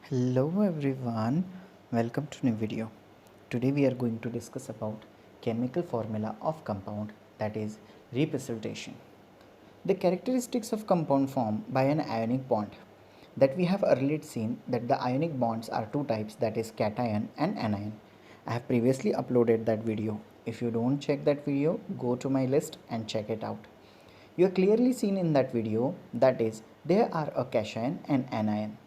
Hello everyone, welcome to new video. Today we are going to discuss about chemical formula of compound, that is reprecipitation. The characteristics of compound formed by an ionic bond. That we have earlier seen that the ionic bonds are two types, that is cation and anion. I have previously uploaded that video. If you don't check that video, go to my list and check it out. You are clearly seen in that video, that is there are a cation and anion,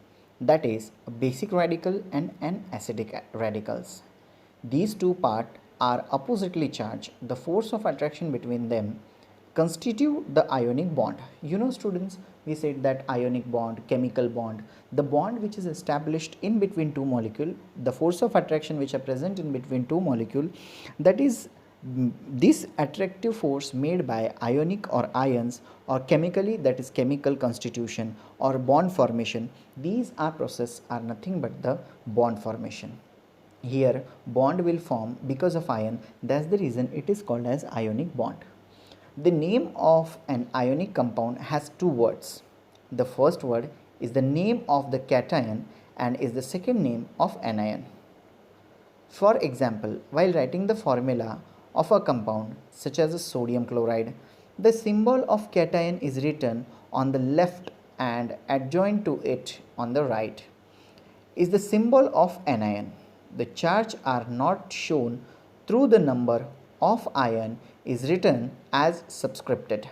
that is a basic radical and an acidic radicals. These two parts are oppositely charged. The force of attraction between them constitute the ionic bond. You know students, we said that ionic bond, chemical bond, the bond which is established in between two molecules, the force of attraction which are present in between two molecules, that is this attractive force made by ionic or ions or chemically, that is chemical constitution or bond formation. These are process are nothing but the bond formation. Here bond will form because of ion, that's the reason it is called as ionic bond. The name of an ionic compound has two words. The first word is the name of the cation and is the second name of anion. For example, while writing the formula of a compound such as a sodium chloride, the symbol of cation is written on the left and adjoined to it on the right is the symbol of anion. The charge are not shown through the number of ion is written as subscripted.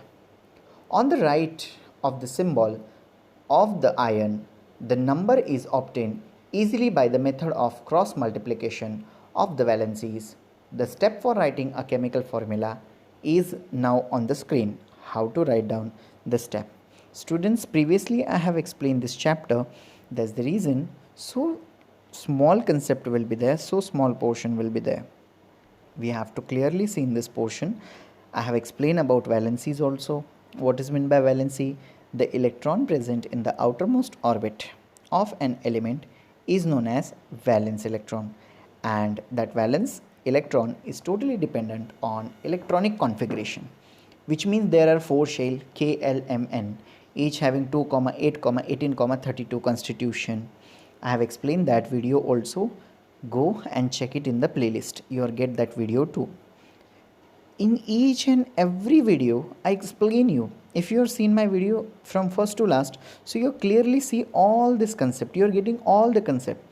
On the right of the symbol of the ion, the number is obtained easily by the method of cross multiplication of the valencies. The step for writing a chemical formula is now on the screen. How to write down the step. Students, previously I have explained this chapter. That's the reason so small concept will be there, so small portion will be there. We have to clearly see in this portion. I have explained about valencies also. What is meant by valency? The electron present in the outermost orbit of an element is known as valence electron, and that valence electron is totally dependent on electronic configuration, which means there are four shell KLMN, each having 2, 8, 18, 32 constitution. I have explained that video also. Go and check it in the playlist. You will get that video too. In each and every video I explain you. If you have seen my video from first to last, so you clearly see all this concept. You are getting all the concept.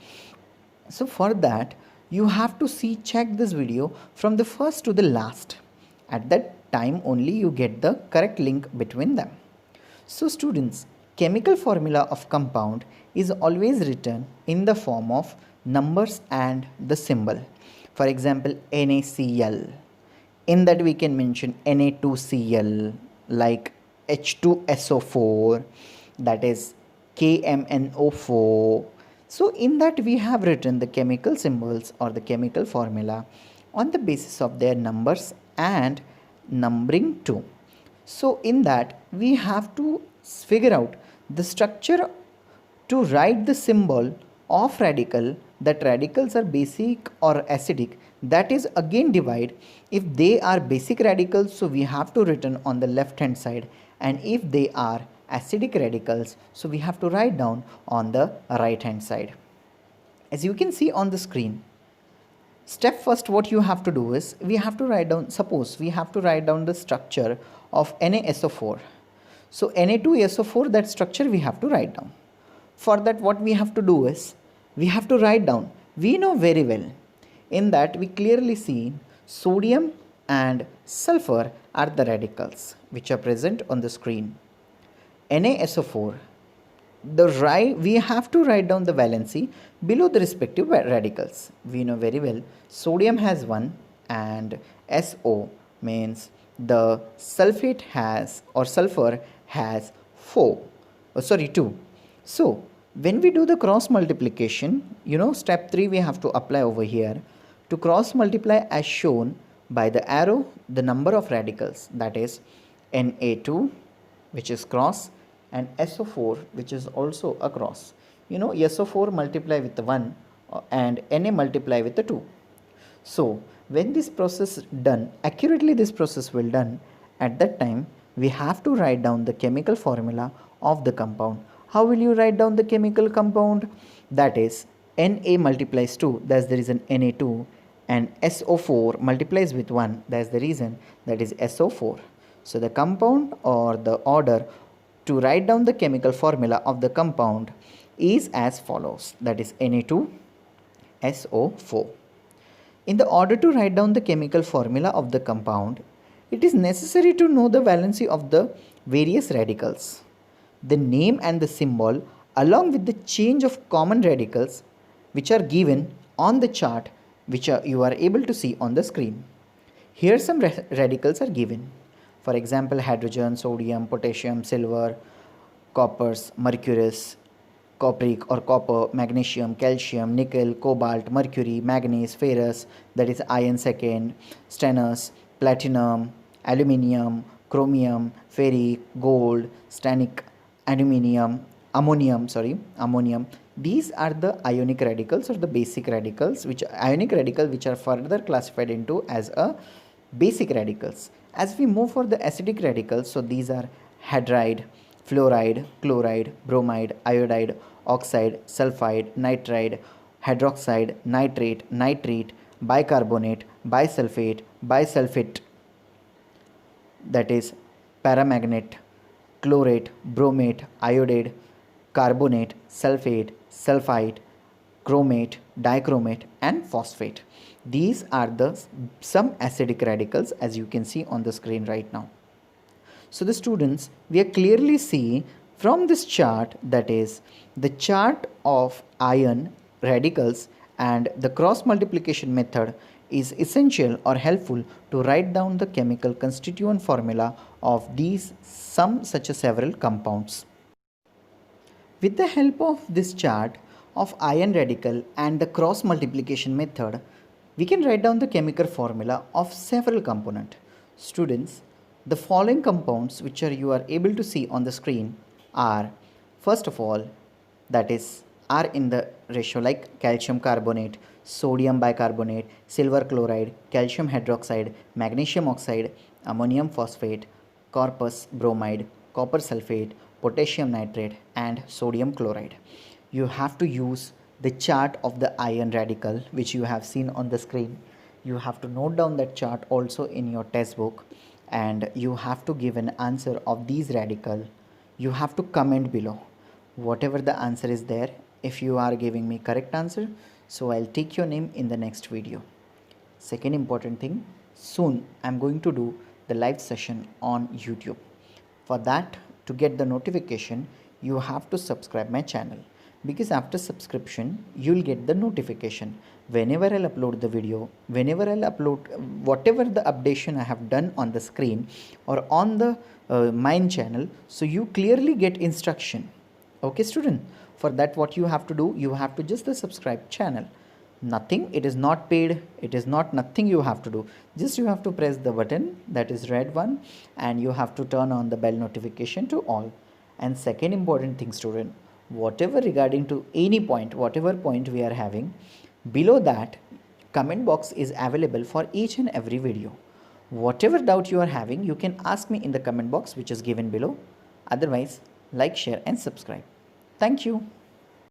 So for that you have to check this video from the first to the last. At that time only you get the correct link between them. So students, chemical formula of compound is always written in the form of numbers and the symbol. For example, NaCl. In that we can mention Na2Cl, like H2SO4, that is KMNO4. So in that we have written the chemical symbols or the chemical formula on the basis of their numbers and numbering too. So in that we have to figure out the structure to write the symbol of radical, that radicals are basic or acidic, that is again divide. If they are basic radicals, so we have to written on the left hand side, and if they are acidic radicals, so we have to write down on the right hand side. As you can see on the screen, step first what you have to do is we have to write down, suppose we have to write down the structure of NaSO4. So Na2SO4, that structure we have to write down. For that what we have to do is we have to write down, we know very well, in that we clearly see sodium and sulfur are the radicals which are present on the screen. NaSO4, we have to write down the valency below the respective radicals. We know very well sodium has 1 and SO means the sulfate has or sulfur has 2. So when we do the cross multiplication, step 3 we have to apply over here. To cross multiply as shown by the arrow the number of radicals, that is Na2 which is cross and SO4 which is also a cross. SO4 multiply with the 1 and Na multiply with the 2. So when this process done, accurately this process will done, at that time we have to write down the chemical formula of the compound. How will you write down the chemical compound? that is Na multiplies 2, that's the reason Na2, and SO4 multiplies with 1, that's the reason that is SO4. So the compound or the order to write down the chemical formula of the compound is as follows, that is Na2SO4. In the order to write down the chemical formula of the compound, it is necessary to know the valency of the various radicals, the name and the symbol, along with the change of common radicals which are given on the chart which you are able to see on the screen. Here some radicals are given. For example, hydrogen, sodium, potassium, silver, coppers, mercurous, copric or copper, magnesium, calcium, nickel, cobalt, mercury, manganese, ferrous, that is iron second, stannous, platinum, aluminium, chromium, ferric, gold, stannic, ammonium. These are the ionic radicals or the basic radicals, which are further classified into as a basic radicals. As we move for the acidic radicals, so these are hydride, fluoride, chloride, bromide, iodide, oxide, sulfide, nitride, hydroxide, nitrate, nitrite, bicarbonate, bisulfate, bisulfite, that is paramagnet, chlorate, bromate, iodide, carbonate, sulfate, sulfite, chromate, dichromate, and phosphate. These are the some acidic radicals as you can see on the screen right now. So the students, we are clearly see from this chart, that is the chart of ion radicals, and the cross multiplication method is essential or helpful to write down the chemical constituent formula of these some such as several compounds. With the help of this chart of ion radical and the cross multiplication method, we can write down the chemical formula of several components. Students, the following compounds which you are able to see on the screen are, first of all, that is are in the ratio like calcium carbonate, sodium bicarbonate, silver chloride, calcium hydroxide, magnesium oxide, ammonium phosphate, corpus bromide, copper sulfate, potassium nitrate, and sodium chloride. You have to use the chart of the ion radical which you have seen on the screen. You have to note down that chart also in your textbook, and you have to give an answer of these radical. You have to comment below whatever the answer is there. If you are giving me correct answer, so I'll take your name in the next video. Second important thing, soon I'm going to do the live session on YouTube. For that, to get the notification, you have to subscribe my channel, because after subscription you'll get the notification whenever I'll upload the video, whenever I'll upload whatever the updation I have done on the screen or on the mine channel, so you clearly get instruction. Okay student, for that what you have to do, you have to just the subscribe channel. Nothing, it is not paid, it is not nothing you have to do, just you have to press the button, that is red one, and you have to turn on the bell notification to all. And second important thing student, whatever regarding to any point, whatever point we are having, below that comment box is available for each and every video. Whatever doubt you are having, you can ask me in the comment box which is given below. Otherwise, like, share and subscribe. Thank you.